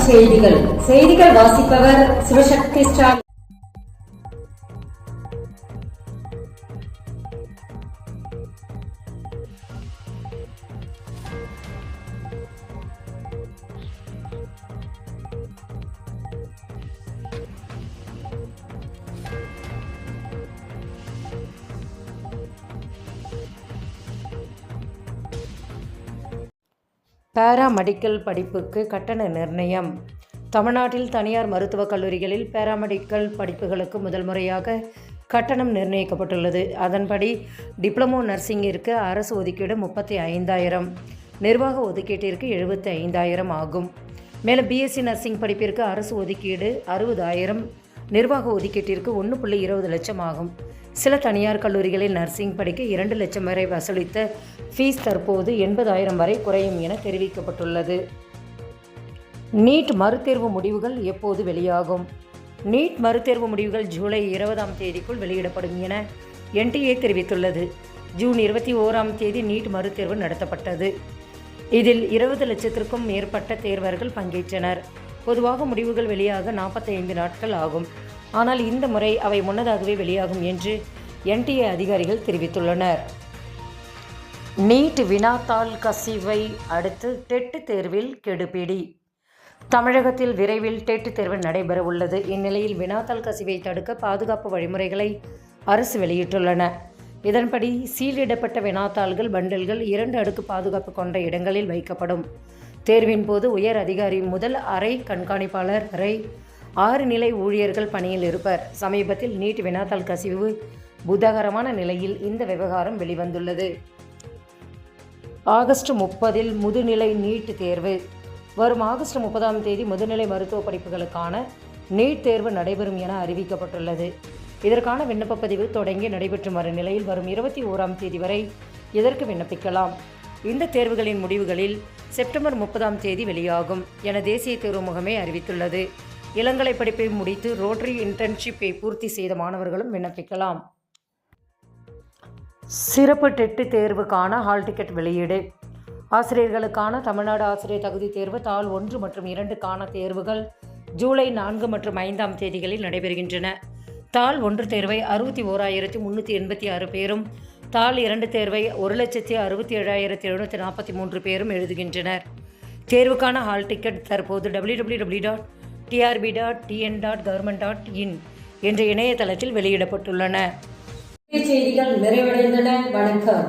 செய்திகள் வாசிப்பவர் சிவசக்தி ஸ்டாலின். பாராமெடிக்கல் படிப்புக்கு கட்டண நிர்ணயம். தமிழ்நாட்டில் தனியார் மருத்துவக் கல்லூரிகளில் பாராமெடிக்கல் படிப்புகளுக்கு முதல் முறையாக கட்டணம் நிர்ணயிக்கப்பட்டுள்ளது. அதன்படி டிப்ளமோ நர்சிங்கிற்கு அரசு ஒதுக்கீடு 35,000, நிர்வாக ஒதுக்கீட்டிற்கு 75,000 ஆகும். மேலும் பிஎஸ்சி நர்சிங் படிப்பிற்கு அரசு ஒதுக்கீடு 60,000, நிர்வாக ஒதுக்கீட்டிற்கு 1.20 லட்சம் ஆகும். சில தனியார் கல்லூரிகளில் நர்சிங் படிக்க 2 லட்சம் வரை வசூலித்த ஃபீஸ் தற்போது 80,000 வரை குறையும் என தெரிவிக்கப்பட்டுள்ளது. நீட் மறுதேர்வு முடிவுகள் எப்போது வெளியாகும்? நீட் மறுதேர்வு முடிவுகள் ஜூலை 20ஆம் தேதிக்குள் வெளியிடப்படும் என NTA தெரிவித்துள்ளது. ஜூன் 21ஆம் தேதி நீட் மறுதேர்வு நடத்தப்பட்டது. இதில் 20 லட்சத்திற்கும் மேற்பட்ட தேர்வர்கள் பங்கேற்றனர். பொதுவாக முடிவுகள் வெளியாக 45 நாட்கள் ஆகும். ஆனால் இந்த முறை அவை முன்னதாகவே வெளியாகும் என்று NTA அதிகாரிகள் தெரிவித்துள்ளனர். நீட் வினாத்தாள் கசிவை அடுத்து டெட் தேர்வில் கெடுபிடி. தமிழகத்தில் விரைவில் டெட் தேர்வு நடைபெற உள்ளது. இந்நிலையில் வினாத்தாள் கசிவை தடுக்க பாதுகாப்பு வழிமுறைகளை அரசு வெளியிட்டுள்ளன. இதன்படி சீலிடப்பட்ட வினாத்தாள்கள் பண்டல்கள் 2 அடுக்கு பாதுகாப்பு கொண்ட இடங்களில் வைக்கப்படும். தேர்வின் போது உயர் அதிகாரி முதல் அறை கண்காணிப்பாளர் வரை 6 நிலை ஊழியர்கள் பணியில் இருப்பர். சமீபத்தில் நீட் வினாத்தாள் கசிவு பூதாகரமான நிலையில் இந்த விவகாரம் வெளிவந்துள்ளது. ஆகஸ்ட் 30 முதுநிலை நீட் தேர்வு. வரும் ஆகஸ்ட் 30ஆம் தேதி முதுநிலை மருத்துவ படிப்புகளுக்கான நீட் தேர்வு நடைபெறும் என அறிவிக்கப்பட்டுள்ளது. இதற்கான விண்ணப்ப பதிவு தொடங்கி நடைபெற்று வரும் நிலையில் வரும் 21ஆம் தேதி வரை இதற்கு விண்ணப்பிக்கலாம். இந்த தேர்வுகளின் முடிவுகளில் செப்டம்பர் 30ஆம் தேதி வெளியாகும் என தேசிய தேர்வு முகமை அறிவித்துள்ளது. இளங்கலை படிப்பை முடித்து ரோட்டரி இன்டர்ன்ஷிப்பை பூர்த்தி செய்த மாணவர்களும் விண்ணப்பிக்கலாம். சிறப்பு டெட் தேர்வுக்கான ஹால் டிக்கெட் வெளியீடு. ஆசிரியர்களுக்கான தமிழ்நாடு ஆசிரியர் தகுதி தேர்வு தாள் 1 மற்றும் 2க்கான தேர்வுகள் ஜூலை 4 மற்றும் 5ஆம் தேதிகளில் நடைபெறுகின்றன. தாள் 1 தேர்வை 61,386 பேரும், தாள் 2 தேர்வை 1,67,743 பேரும் எழுதுகின்றனர். தேர்வுக்கான ஹால் டிக்கெட் தற்போது www.trb.tn.government.in என்ற இணையதளத்தில் வெளியிடப்பட்டுள்ளன. செய்திகள் நிறைவடைந்தன. வணக்கம்.